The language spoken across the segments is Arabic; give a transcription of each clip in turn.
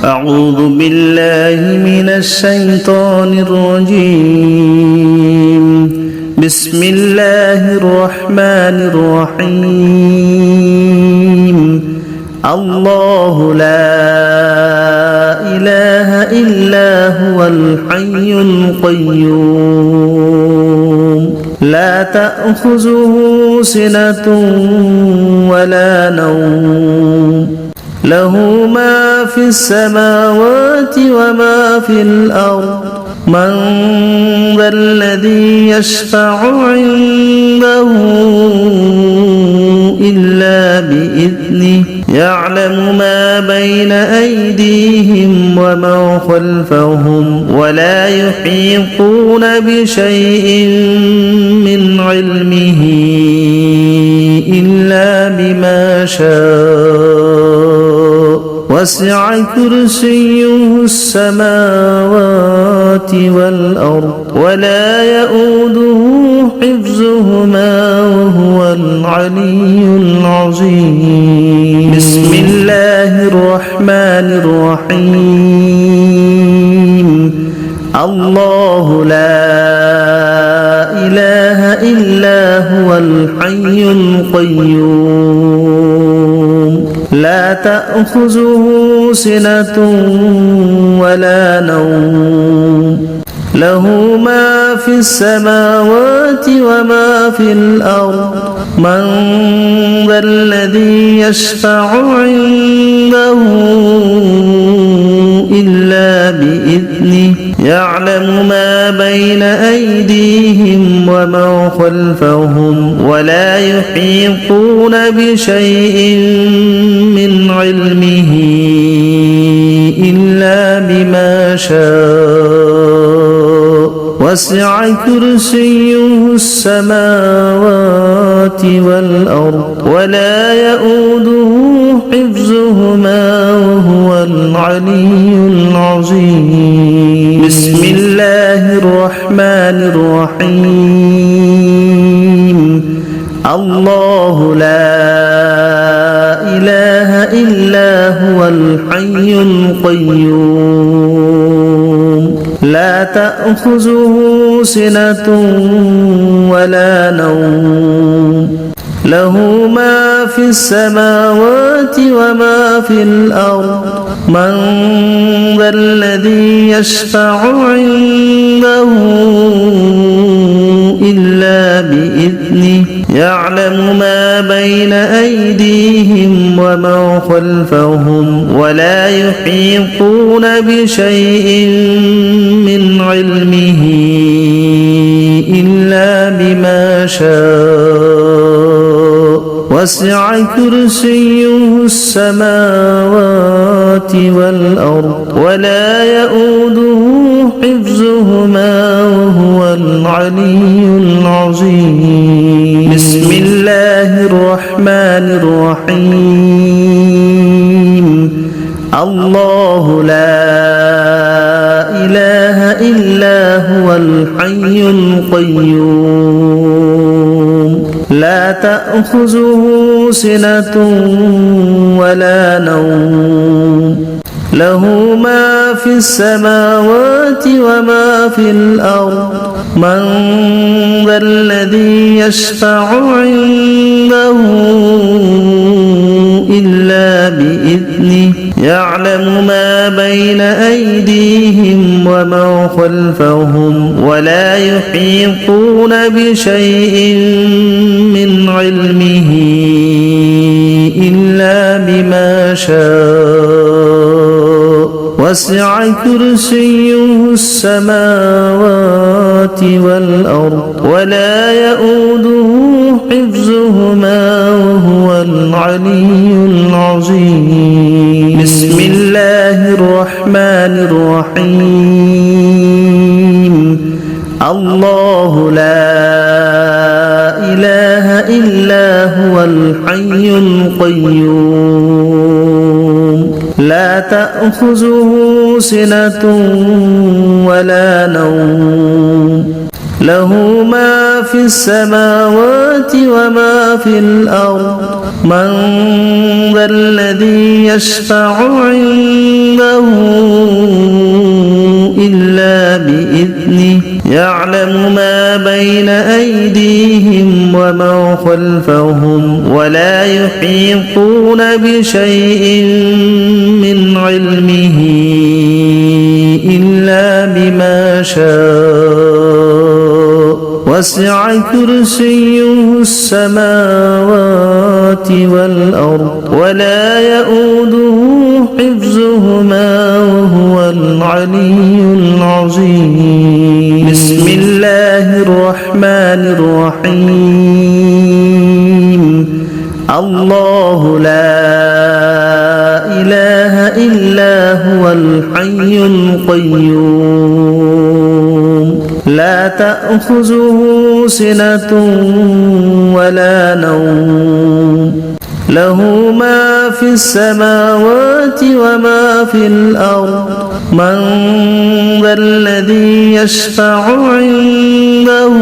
أعوذ بالله من الشيطان الرجيم بسم الله الرحمن الرحيم الله لا إله إلا هو الحي القيوم لا تأخذه سنة ولا نوم له ما في السماوات وما في الأرض من ذا الذي يشفع عنده إلا بإذنه يعلم ما بين أيديهم وما خلفهم ولا يحيطون بشيء من علمه إلا بما شاء وسع كرسيه السماوات والأرض ولا يؤوده حفظهما وهو العلي العظيم بسم الله الرحمن الرحيم الله لا إله إلا هو الحي القيوم لا تأخذه سنة ولا نوم له ما في السماوات وما في الأرض من ذا الذي يشفع عنده إلا بإذنه يعلم ما بين أيديهم وما خلفهم ولا يحيطون بشيء من علمه إلا بما شاء وسع كرسيه السماوات والأرض ولا يؤوده حفظهما وهو العلي العظيم بسم الله الرحمن الرحيم الله لا إله إلا هو الحي القيوم لا تأخذه سنة ولا نوم له ما في السماوات وما في الأرض من ذا الذي يشفع عنده إلا بإذنه يعلم ما بين أيديهم وما خلفهم ولا يحيطون بشيء من علمه إلا بما شاء وسع كرسيه السماوات والأرض ولا يؤوده حفظهما وهو العلي العظيم بسم الله الرحمن الرحيم الله لا إله إلا هو الحي القيوم لا تأخذه سنة ولا نوم له ما في السماوات وما في الأرض من ذا الذي يشفع عنده إلا بإذنه يعلم ما بين أيديهم وما خلفهم ولا يحيطون بشيء من علمه إلا بما شاء وسع كرسيه السماوات والأرض ولا يؤوده حفظهما وهو العلي العظيم بسم الله الرحمن الرحيم الله لا إله إلا هو الحي القيوم لا تأخذه سنة ولا نوم له ما في السماوات وما في الأرض من ذا الذي يشفع عنده يعلم ما بين أيديهم وما خلفهم ولا يحيطون بشيء من علمه إلا بما شاء وسع كرسيه السماوات والأرض ولا يؤوده حفظهما وهو العلي العظيم بسم الله الرحمن الرحيم الله لا إله إلا هو الحي القيوم لا تأخذه سنة ولا نوم له ما في السماوات وما في الأرض من ذا الذي يشفع عنده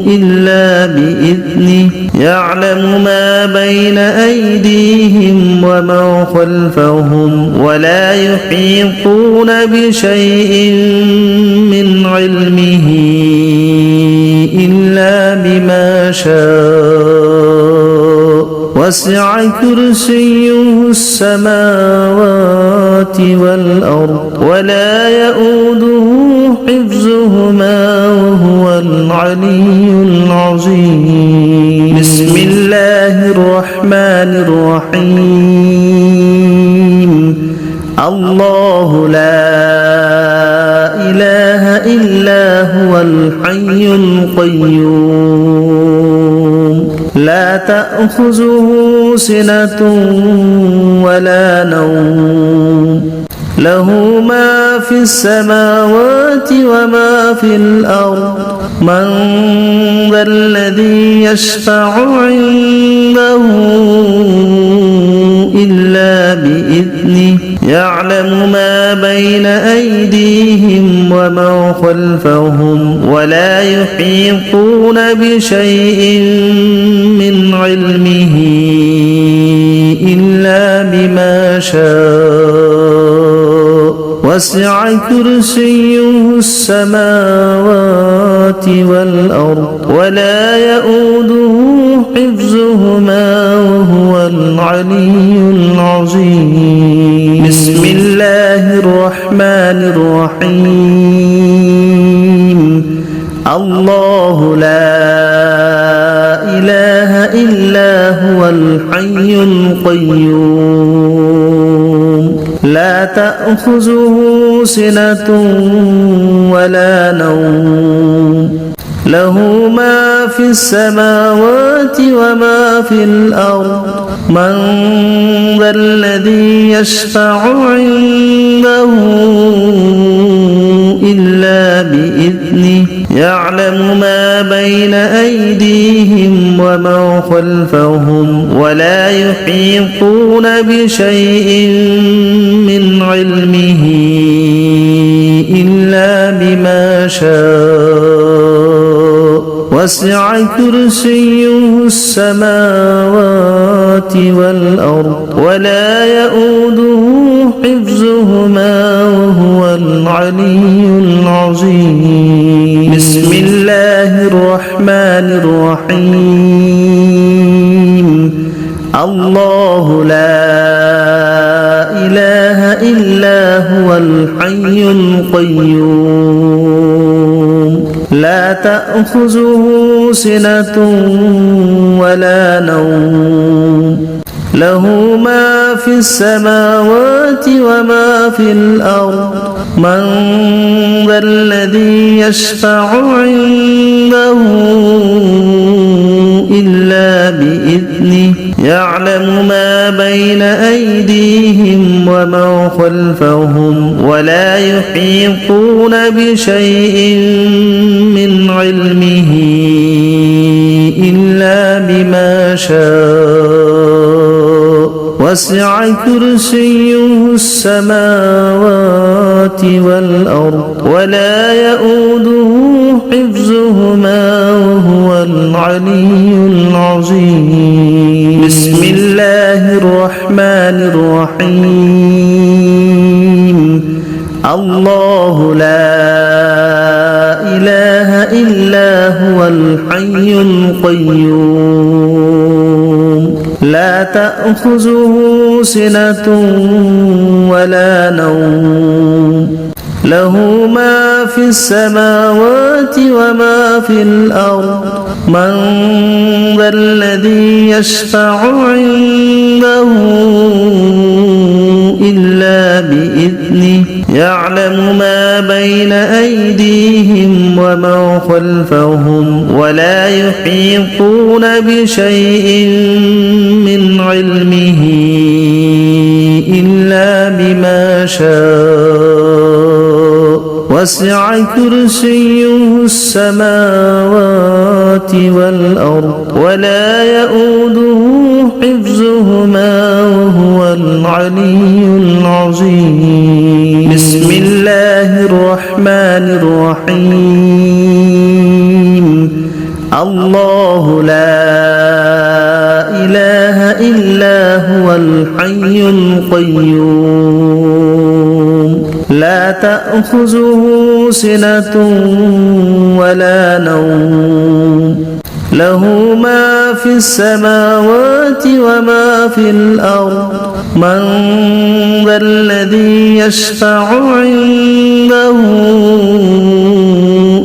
إلا بإذنه يعلم ما بين أيديهم وما خلفهم ولا يحيطون بشيء من علمه إلا بما شاء وسع كرسيه السماوات والأرض ولا يؤوده حفظهما وهو العلي العظيم بسم الله الرحمن الرحيم الله لا إله إلا هو الحي القيوم لا تأخذه سنة ولا نوم له ما في السماوات وما في الأرض من ذا الذي يشفع عنده إلا بإذنه يعلم ما بين أيديهم وما خلفهم ولا يحيطون بشيء من علمه إلا بما شاء وسع كرسيه السماوات والأرض ولا يؤوده حفظهما وهو العلي العظيم بسم الله الرحمن الرحيم الله لا إله إلا هو الحي القيوم لا تأخذه سنة ولا نوم له ما في السماوات وما في الأرض من ذا الذي يشفع عنده إلا بإذنه يعلم ما بين أيديهم وما خلفهم ولا يحيطون بشيء من علمه إلا بما شاء وسع كرسيه السماوات والأرض ولا يؤوده حفظهما وهو العلي العظيم بسم الله الرحمن الرحيم الله لا إله إلا هو الحي القيوم لا تأخذه سنة ولا نوم له ما في السماوات وما في الأرض من ذا الذي يشفع عنده إلا بإذنه يعلم ما بين أيديهم وما خلفهم ولا يحيطون بشيء من علمه إلا بما شاء وسع كرسيه السماوات والأرض ولا يؤوده حفظهما وهو العلي العظيم بسم الله الرحمن الرحيم الله لا الحي القيوم لا تأخذه سنة ولا نوم له ما في السماوات وما في الأرض من ذا الذي يشفع عنده إلا بإذنه يعلم ما بين أيديهم وما خلفهم ولا يحيطون بشيء من علمه إلا بما شاء وسع كرسيه السماوات والأرض ولا يؤوده حفظهما وهو العلي العظيم بسم الله الرحمن الرحيم الله لا إله إلا هو الحي القيوم لا تأخذه سنة ولا نوم له ما في السماوات وما في الأرض من ذا الذي يشفع عنده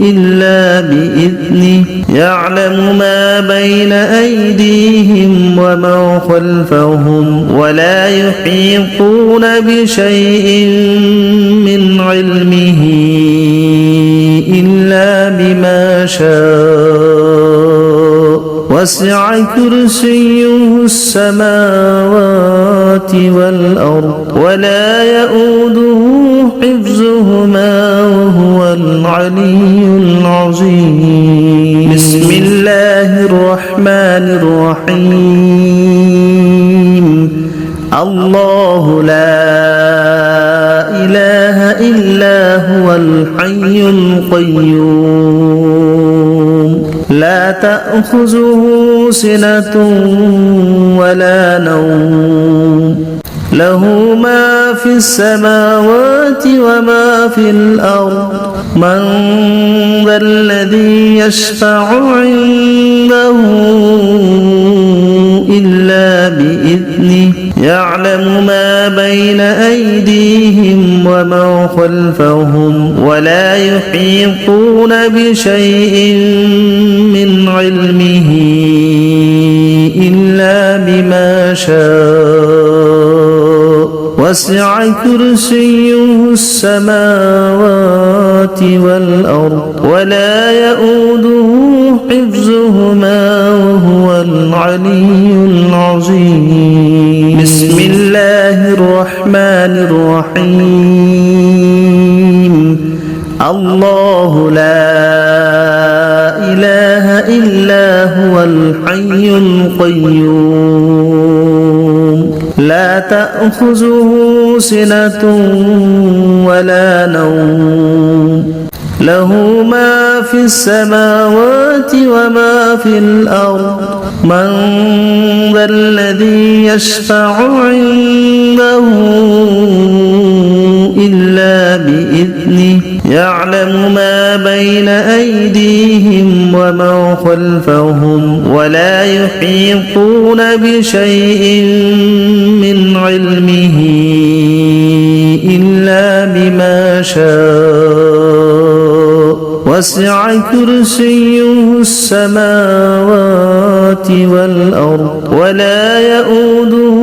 إلا بإذنه يعلم ما بين أيديهم وما خلفهم ولا يحيطون بشيء من علمه إلا بما شاء وسع كرسيه السماوات والأرض ولا يؤوده حفظهما وهو العلي العظيم بسم الله الرحمن الرحيم الله لا إله إلا هو الحي القيوم لا تأخذه سنة ولا نوم له ما في السماوات وما في الأرض من ذا الذي يشفع عنده إلا بإذنه يعلم ما بين أيديهم وما خلفهم ولا يحيطون بشيء من علمه إلا بما شاء وسع كرسيه السماوات والأرض ولا يؤوده حفظهما وهو العلي العظيم بسم الله الرحمن الرحيم الله لا إله إلا هو الحي القيوم لا تأخذه سنة ولا نوم له ما في السماوات وما في الأرض من ذا الذي يشفع عنده إلا بإذنه يعلم ما بين أيديهم وما خلفهم ولا يحيطون بشيء من علمه إلا بما شاء وسع كرسيه السماوات والأرض ولا يؤوده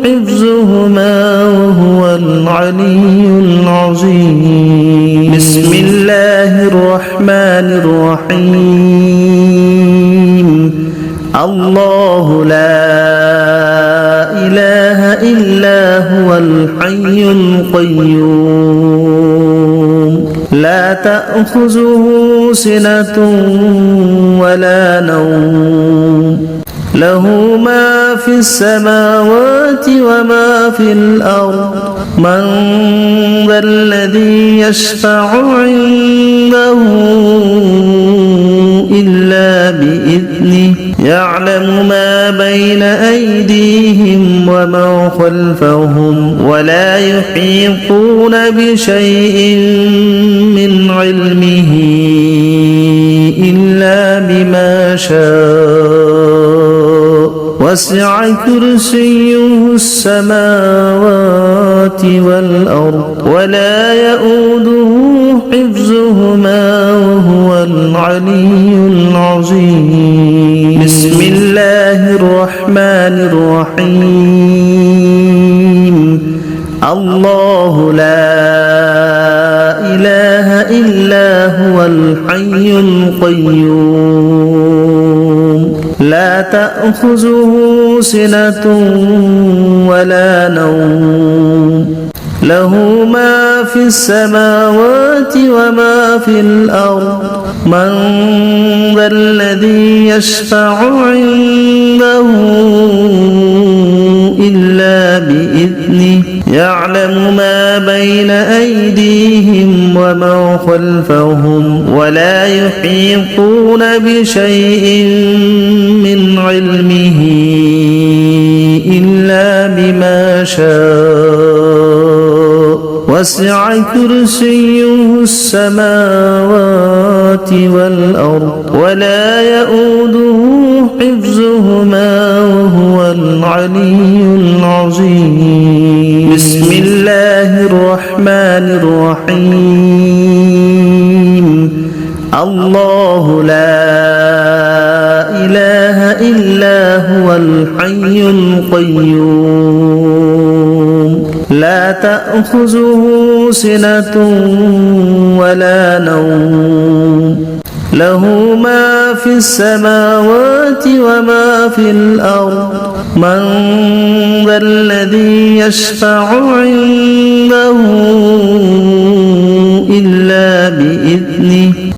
حفظهما وهو العلي العظيم بسم الله الرحمن الرحيم الله لا إله إلا هو الحي القيوم لا تأخذه سنة ولا نوم له ما في السماوات وما في الأرض من ذا الذي يشفع عنده إلا بإذنه يعلم ما بين أيديهم وما خلفهم ولا يحيطون بشيء من علمه إلا بما شاء وسع كرسيه السماوات والأرض ولا يؤوده حفظهما وهو العلي العظيم بسم الله الرحمن الرحيم الله لا إله إلا هو الحي القيوم لا تأخذه سنة ولا نوم له ما في السماوات وما في الأرض من ذا الذي يشفع عنده إلا بإذنه يعلم ما بين أيديهم وما خلفهم ولا يحيطون بشيء من علمه إلا بما شاء وسع كرسيه السماوات والأرض ولا يؤوده حفظهما وهو العلي العظيم بسم الله الرحمن الرحيم الله لا إله إلا هو الحي القيوم لا تأخذه سنة ولا نوم له ما في السماوات وما في الأرض من ذا الذي يشفع عنده إلا بإذنه